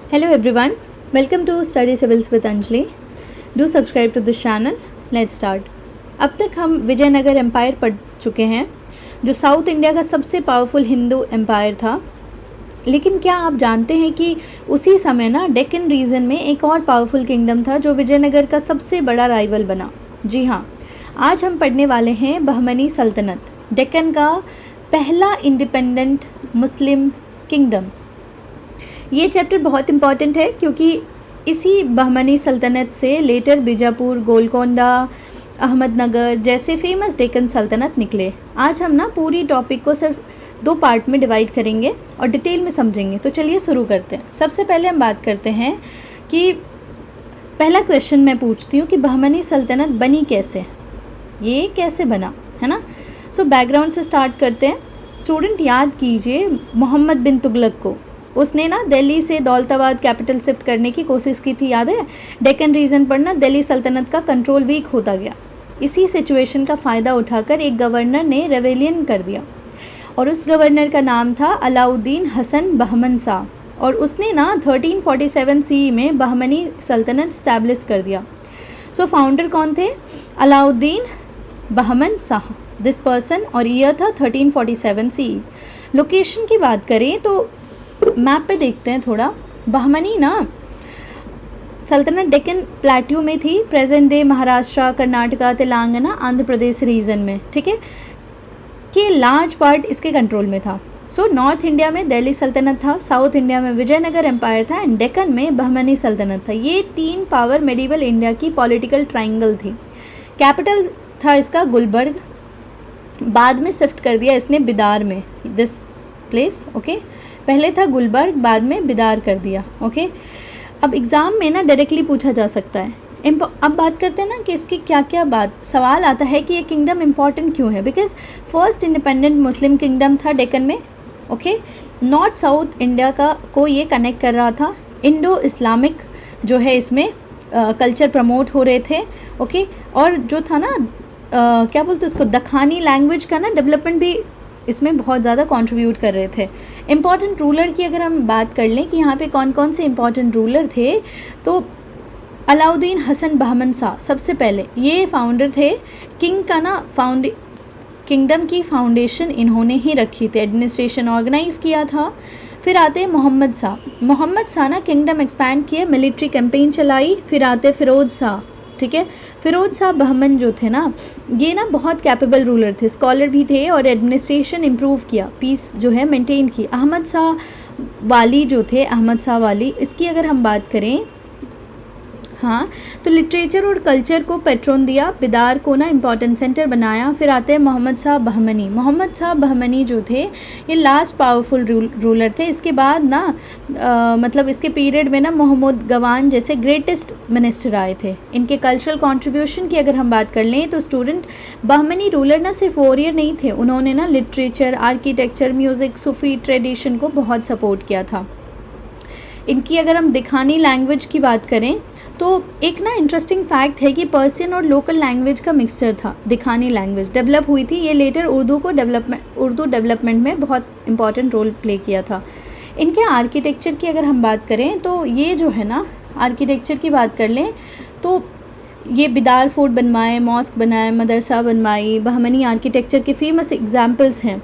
Hello everyone, welcome to Study Civils with Anjali. Do subscribe to this channel. Let's start. अब तक हम Vijayanagar empire पढ़ चुके हैं जो साउथ इंडिया का सबसे पावरफुल हिंदू एम्पायर था। लेकिन क्या आप जानते हैं कि उसी समय ना डेक्कन रीजन में एक और पावरफुल किंगडम था जो विजयनगर का सबसे बड़ा राइवल बना। जी हाँ, आज हम पढ़ने वाले हैं बहमनी सल्तनत, डेक्कन का पहला इंडिपेंडेंट मुस्लिम किंगडम। ये चैप्टर बहुत इम्पॉर्टेंट है क्योंकि इसी बहमनी सल्तनत से लेटर बीजापुर, गोलकोंडा, अहमदनगर जैसे फेमस डेक्कन सल्तनत निकले। आज हम ना पूरी टॉपिक को सिर्फ 2 पार्ट में डिवाइड करेंगे और डिटेल में समझेंगे। तो चलिए शुरू करते हैं। सबसे पहले हम बात करते हैं कि पहला क्वेश्चन मैं पूछती हूँ कि बहमनी सल्तनत बनी कैसे, ये कैसे बना, है ना। सो बैकग्राउंड से स्टार्ट करते हैं। स्टूडेंट याद कीजिए मोहम्मद बिन तुगलक को, उसने ना दिल्ली से दौलताबाद कैपिटल शिफ्ट करने की कोशिश की थी, याद है। डेक्कन रीजन पर ना दिल्ली सल्तनत का कंट्रोल वीक होता गया। इसी सिचुएशन का फ़ायदा उठाकर एक गवर्नर ने रेवेलियन कर दिया और उस गवर्नर का नाम था अलाउद्दीन हसन बहमन शाह, और उसने ना 1347 CE में बहमनी सल्तनत स्टैब्लिश कर दिया। सो फाउंडर कौन थे? अलाउद्दीन बहमन शाह, दिस पर्सन, और ईयर था 1347 CE। लोकेशन की बात करें तो मैप पे देखते हैं थोड़ा। बहमनी ना सल्तनत डेक्कन प्लेट्यू में थी, present day Maharashtra, Karnataka, Telangana, Andhra Pradesh reason में, ठीक है, कि लार्ज पार्ट इसके कंट्रोल में था। सो नॉर्थ इंडिया में दिल्ली सल्तनत था, साउथ इंडिया में विजयनगर एम्पायर था एंड डेक्कन में बहमनी सल्तनत था। ये 3 पावर मेडिवल इंडिया की पॉलिटिकल ट्राइंगल थी। कैपिटल था इसका गुलबर्ग, बाद में शिफ्ट कर दिया इसने बिदार में, दिस प्लेस, ओके। पहले था गुलबर्ग, बाद में बिदार कर दिया, ओके। अब एग्ज़ाम में ना डायरेक्टली पूछा जा सकता है। अब बात करते हैं ना कि इसकी क्या क्या सवाल आता है कि ये किंगडम इम्पॉर्टेंट क्यों है। Because first independent Muslim kingdom था डेक्कन में, ओके। नॉर्थ साउथ इंडिया को ये कनेक्ट कर रहा था। इंडो इस्लामिक जो है इसमें कल्चर प्रमोट हो रहे थे, ओके। और जो था ना क्या बोलते उसको, दखानी लैंग्वेज का ना डेवलपमेंट भी इसमें बहुत ज़्यादा कंट्रीब्यूट कर रहे थे। इम्पॉर्टेंट रूलर की अगर हम बात कर लें कि यहाँ पे कौन कौन से इम्पॉर्टेंट रूलर थे, तो अलाउद्दीन हसन बहमन शाह सबसे पहले ये फाउंडर थे। किंग का ना किंगडम की फाउंडेशन इन्होंने ही रखी थी, एडमिनिस्ट्रेशन ऑर्गेनाइज़ किया था। फिर आते हैं मोहम्मद शाह ना किंगडम एक्सपैंड किए, मिलिट्री कैंपेन चलाई। फिर आते फिरोज शाह, ठीक है। फिरोज शाह बहमन जो थे ना, ये ना बहुत कैपेबल रूलर थे, स्कॉलर भी थे और एडमिनिस्ट्रेशन इम्प्रूव किया, पीस जो है मेंटेन की। अहमद शाह वाली जो थे, अहमद शाह वाली, इसकी अगर हम बात करें, हाँ, तो लिटरेचर और कल्चर को पेट्रोन दिया, बिदार को ना इम्पॉर्टेंट सेंटर बनाया। फिर आते हैं मोहम्मद शाह बहमनी जो थे ये लास्ट पावरफुल रूलर थे। इसके बाद ना मतलब इसके पीरियड में ना मोहम्मद गवान जैसे ग्रेटेस्ट मिनिस्टर आए थे। इनके कल्चरल कंट्रीब्यूशन की अगर हम बात कर लें तो स्टूडेंट, बहमनी रूलर ना सिर्फ वॉरियर नहीं थे, उन्होंने ना लिटरेचर, आर्किटेक्चर, म्यूज़िक, सूफी ट्रेडिशन को बहुत सपोर्ट किया था। इनकी अगर हम दिखानी लैंग्वेज की बात करें तो एक ना इंटरेस्टिंग फैक्ट है कि पर्शियन और लोकल लैंग्वेज का मिक्सचर था। दिखानी लैंग्वेज डेवलप हुई थी, ये लेटर उर्दू डेवलपमेंट में बहुत इंपॉर्टेंट रोल प्ले किया था। इनके आर्किटेक्चर की अगर हम बात करें तो ये जो है ना, आर्किटेक्चर की बात कर लें तो ये बिदार फोर्ट बनवाए, मॉस्क बनाए, मदरसा बनवाई, बहमनी आर्किटेक्चर के फेमस एग्जाम्पल्स हैं,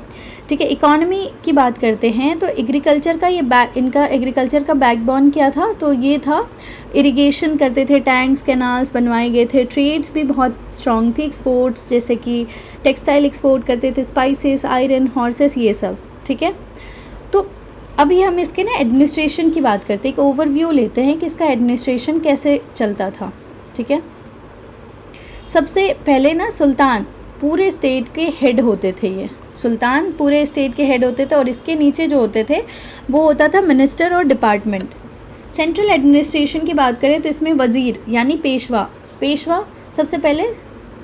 ठीक है। इकोनॉमी की बात करते हैं तो एग्रीकल्चर का इनका एग्रीकल्चर का बैकबोन क्या था, तो ये था इरिगेशन करते थे, टैंक्स, कैनाल्स बनवाए गए थे। ट्रेड्स भी बहुत स्ट्रॉन्ग थी, एक्सपोर्ट्स जैसे कि टेक्सटाइल एक्सपोर्ट करते थे, स्पाइसेस, आयरन, हॉर्सेस, ये सब, ठीक है। तो अभी हम इसके ना एडमिनिस्ट्रेशन की बात करते हैं, एक ओवरव्यू लेते हैं कि इसका एडमिनिस्ट्रेशन कैसे चलता था, ठीक है। सबसे पहले ना सुल्तान पूरे स्टेट के हेड होते थे, ये सुल्तान पूरे स्टेट के हेड होते थे और इसके नीचे जो होते थे वो होता था मिनिस्टर और डिपार्टमेंट। सेंट्रल एडमिनिस्ट्रेशन की बात करें तो इसमें वज़ीर यानी पेशवा सबसे पहले,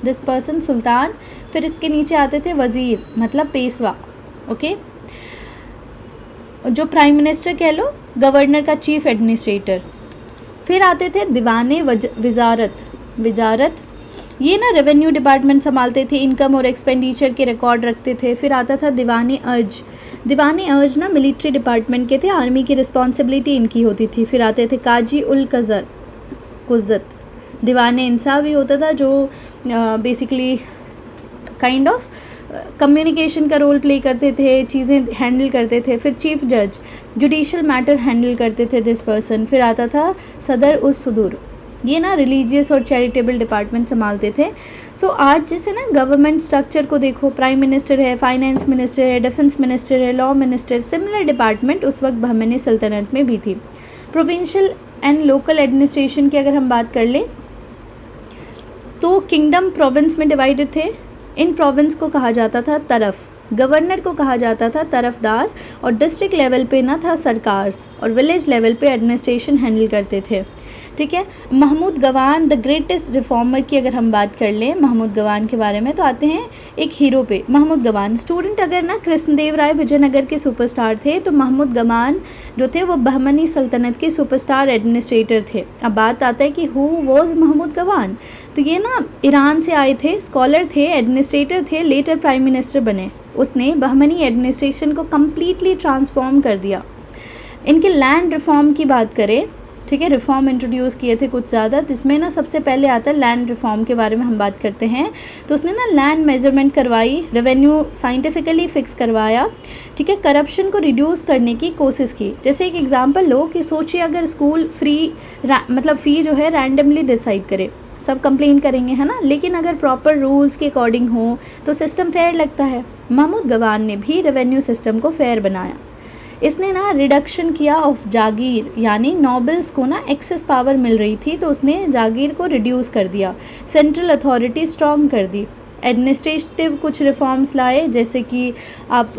दिस पर्सन सुल्तान, फिर इसके नीचे आते थे वज़ीर मतलब पेशवा, ओके। जो प्राइम मिनिस्टर कह लो, गवर्नर का चीफ एडमिनिस्ट्रेटर। फिर आते थे दीवाने वजारत, ये ना रेवेन्यू डिपार्टमेंट संभालते थे, इनकम और एक्सपेंडिचर के रिकॉर्ड रखते थे। फिर आता था दीवाने अर्ज। दीवाने अर्ज ना मिलिट्री डिपार्टमेंट के थे, आर्मी की रिस्पॉन्सिबिलिटी इनकी होती थी। फिर आते थे काजी उल कुज़्ज़त। दीवाने इंसाफ भी होता था, जो बेसिकली काइंड ऑफ कम्युनिकेशन का रोल प्ले करते थे, चीज़ें हैंडल करते थे। फिर चीफ जज, जुडिशल मैटर हैंडल करते थे दिस पर्सन। फिर आता था सदर उस सुदूर, ये ना रिलीजियस और चैरिटेबल डिपार्टमेंट संभालते थे। सो आज जैसे ना गवर्नमेंट स्ट्रक्चर को देखो, प्राइम मिनिस्टर है, फाइनेंस मिनिस्टर है, डिफेंस मिनिस्टर है, लॉ मिनिस्टर, सिमिलर डिपार्टमेंट उस वक्त बहमनी सल्तनत में भी थी। प्रोविंशियल एंड लोकल एडमिनिस्ट्रेशन की अगर हम बात कर लें तो किंगडम प्रोविंस में डिवाइडेड थे। इन प्रोविंस को कहा जाता था तरफ, गवर्नर को कहा जाता था तरफदार, और डिस्ट्रिक्ट लेवल पे ना था सरकार्स, और विलेज लेवल पे एडमिनिस्ट्रेशन हैंडल करते थे। ठीक है। महमूद गवान द ग्रेटेस्ट रिफॉर्मर की अगर हम बात कर लें महमूद गवान के बारे में, तो आते हैं एक हीरो पे, महमूद गवान। स्टूडेंट अगर ना कृष्णदेव राय विजयनगर के सुपरस्टार थे, तो महमूद गवान जो थे वो बहमनी सल्तनत के सुपरस्टार एडमिनिस्ट्रेटर थे। अब बात आता है कि हु वॉज महमूद गवान, तो ये ना ईरान से आए थे, स्कॉलर थे, एडमिनिस्ट्रेटर थे, लेटर प्राइम मिनिस्टर बने। उसने बहमनी एडमिनिस्ट्रेशन को कम्प्लीटली ट्रांसफॉर्म कर दिया। इनके लैंड रिफॉर्म की बात करें, ठीक है, रिफॉर्म इंट्रोड्यूस किए थे कुछ ज़्यादा, तो इसमें ना सबसे पहले आता है लैंड रिफॉर्म के बारे में हम बात करते हैं। तो उसने ना लैंड मेजरमेंट करवाई, रेवेन्यू साइंटिफिकली फिक्स करवाया, ठीक है, करप्शन को रिड्यूस करने की कोशिश की। जैसे एक एग्जांपल लो कि सोचिए अगर स्कूल मतलब फ़ी जो है रैंडमली डिसाइड करे, सब कंप्लेन करेंगे, है ना, लेकिन अगर प्रॉपर रूल्स के अकॉर्डिंग हो तो सिस्टम फेयर लगता है। महमूद गवान ने भी रेवेन्यू सिस्टम को फेयर बनाया। इसने ना रिडक्शन किया ऑफ जागीर, यानी नॉबल्स को ना एक्सेस पावर मिल रही थी, तो उसने जागीर को रिड्यूस कर दिया। सेंट्रल अथॉरिटी स्ट्रॉन्ग कर दी। एडमिनिस्ट्रेटिव कुछ रिफॉर्म्स लाए, जैसे कि आप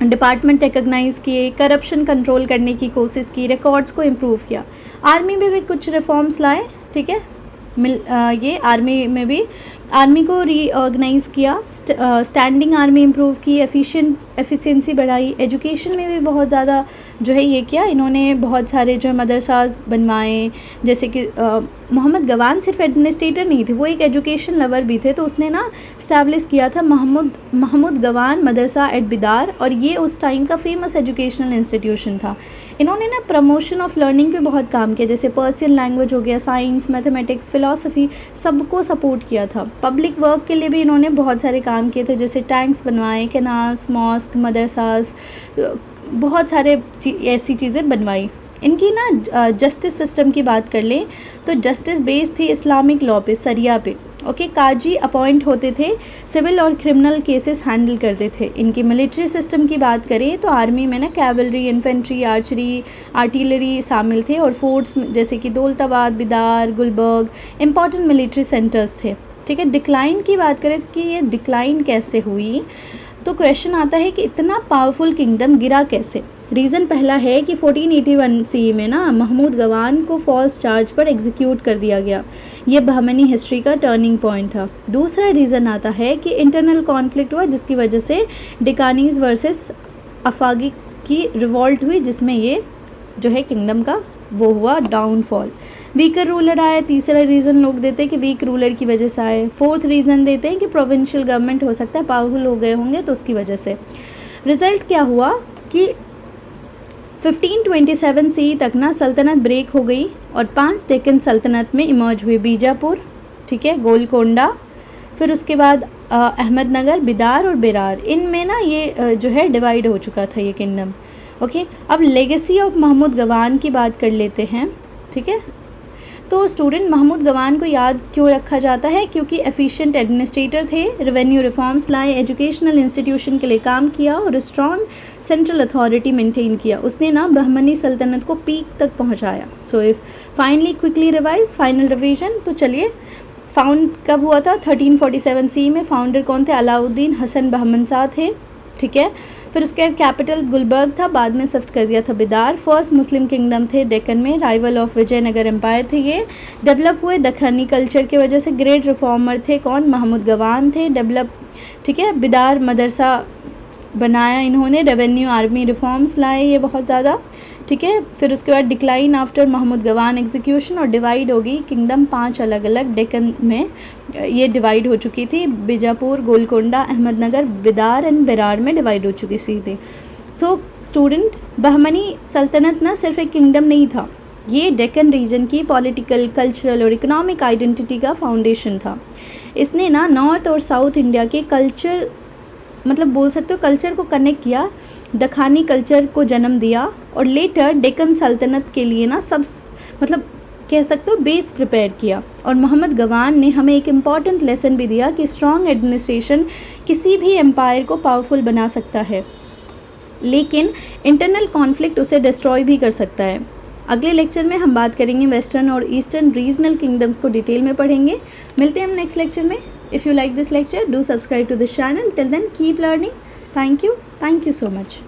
डिपार्टमेंट रिकग्नाइज़ किए, करप्शन कंट्रोल करने की कोशिश की, रिकॉर्ड्स को इम्प्रूव किया। आर्मी में भी कुछ रिफॉर्म्स लाए, ठीक है, ये आर्मी में भी आर्मी को रीऑर्गेनाइज़ किया, स्टैंडिंग आर्मी इम्प्रूव की, एफिशिएंसी बढ़ाई। एजुकेशन में भी बहुत ज़्यादा जो है ये किया इन्होंने, बहुत सारे जो है मदरसाज बनवाए। जैसे कि मोहम्मद गवान सिर्फ एडमिनिस्ट्रेटर नहीं थे, वो एक एजुकेशन लवर भी थे, तो उसने ना इस्टेब्लिश किया था महमूद गवान मदरसा एट बिदार, और ये उस टाइम का फेमस एजुकेशनल इंस्टीट्यूशन था। इन्होंने ना प्रमोशन ऑफ लर्निंग पे बहुत काम किया, जैसे पर्शियन लैंग्वेज हो गया, साइंस, मैथमेटिक्स, फ़िलासफ़ी, सबको सपोर्ट किया था। पब्लिक वर्क के लिए भी इन्होंने बहुत सारे काम किए थे, जैसे टैंक्स बनवाए, कैनाल्स, मॉस्क, मदरसाज, बहुत सारे ऐसी चीज़ें बनवाई। इनकी ना जस्टिस सिस्टम की बात कर लें तो जस्टिस बेस्ड थी इस्लामिक लॉ पे, सरिया पे। ओके, काजी अपॉइंट होते थे, सिविल और क्रिमिनल केसेस हैंडल करते थे। इनकी मिलिट्री सिस्टम की बात करें तो आर्मी में ना कैवलरी, इन्फेंट्री, आर्चरी, आर्टिलरी शामिल थे, और फोर्ट्स जैसे कि Daulatabad, Bidar, Gulbarga important military centres थे। ठीक है। डिक्लाइन की बात करें कि ये डिक्लाइन कैसे हुई, तो क्वेश्चन आता है कि इतना पावरफुल किंगडम गिरा कैसे। रीज़न पहला है कि 1481 सी में ना महमूद गवान को फॉल्स चार्ज पर एग्जीक्यूट कर दिया गया। ये बहमनी हिस्ट्री का टर्निंग पॉइंट था। दूसरा रीज़न आता है कि इंटरनल कॉन्फ्लिक्ट हुआ, जिसकी वजह से डिकानीज़ वर्सेस अफागी की रिवॉल्ट हुई, जिसमें ये जो है किंगडम का वो हुआ डाउनफॉल। वीकर रूलर आया, तीसरा रीज़न लोग देते हैं कि वीक रूलर की वजह से आए। फोर्थ रीज़न देते हैं कि प्रोविंशियल गवर्नमेंट हो सकता है पावरफुल हो गए होंगे तो उसकी वजह से। रिज़ल्ट क्या हुआ कि 1527 से तक ना सल्तनत ब्रेक हो गई और 5 डेक्कन सल्तनत में इमर्ज हुई। बीजापुर, ठीक है, गोलकोंडा, फिर उसके बाद अहमदनगर, बिदार और बेरार, इनमें ना ये जो है डिवाइड हो चुका था ये किंगडम। ओके, अब लेगेसी ऑफ महमूद गवान की बात कर लेते हैं। ठीक है, तो स्टूडेंट महमूद गवान को याद क्यों रखा जाता है? क्योंकि एफिशिएंट एडमिनिस्ट्रेटर थे, रेवेन्यू रिफॉर्म्स लाए, एजुकेशनल इंस्टीट्यूशन के लिए काम किया और स्ट्रॉन्ग सेंट्रल अथॉरिटी मेंटेन किया। उसने ना बहमनी सल्तनत को पीक तक पहुंचाया। So if finally quickly revise, final revision, तो चलिए फाउंड कब हुआ था? 1347 सी में। फाउंडर कौन थे? अलाउद्दीन हसन बहमनशाह थे। ठीक है, फिर उसके बाद कैपिटल गुलबर्ग था, बाद में शिफ्ट कर दिया था बिदार। फर्स्ट मुस्लिम किंगडम थे डेक्कन में, राइवल ऑफ विजयनगर एम्पायर थे। ये डेवलप हुए दखनी कल्चर की वजह से। ग्रेट रिफॉर्मर थे कौन? महमूद गवान थे। डेवलप, ठीक है, बिदार मदरसा बनाया इन्होंने, रेवेन्यू आर्मी रिफॉर्म्स लाए ये बहुत ज़्यादा। ठीक है। फिर उसके बाद डिक्लाइन आफ्टर महमूद गवान एग्जीक्यूशन, और डिवाइड हो गई किंगडम 5 अलग अलग डेक्कन में ये डिवाइड हो चुकी थी। बीजापुर, गोलकोंडा, अहमदनगर, बिदार एंड बेरार में डिवाइड हो चुकी थी। सो स्टूडेंट, बहमनी सल्तनत ना सिर्फ एक किंगडम नहीं था, ये डेक्कन रीजन की पॉलिटिकल, कल्चरल और इकोनॉमिक आइडेंटिटी का फाउंडेशन था। इसने ना नॉर्थ और साउथ इंडिया के कल्चर, मतलब बोल सकते हो कल्चर को कनेक्ट किया, दखानी कल्चर को जन्म दिया, और लेटर डेक्कन सल्तनत के लिए ना मतलब कह सकते हो बेस प्रिपेयर किया। और मोहम्मद गवान ने हमें एक इम्पॉर्टेंट लेसन भी दिया कि स्ट्रॉन्ग एडमिनिस्ट्रेशन किसी भी एम्पायर को पावरफुल बना सकता है, लेकिन इंटरनल कॉन्फ्लिक्ट उसे डिस्ट्रॉय भी कर सकता है। अगले लेक्चर में हम बात करेंगे वेस्टर्न और ईस्टर्न रीजनल किंगडम्स को डिटेल में पढ़ेंगे। मिलते हैं हम नेक्स्ट लेक्चर में। If you like this lecture, do subscribe to this channel. Till then, keep learning. Thank you so much.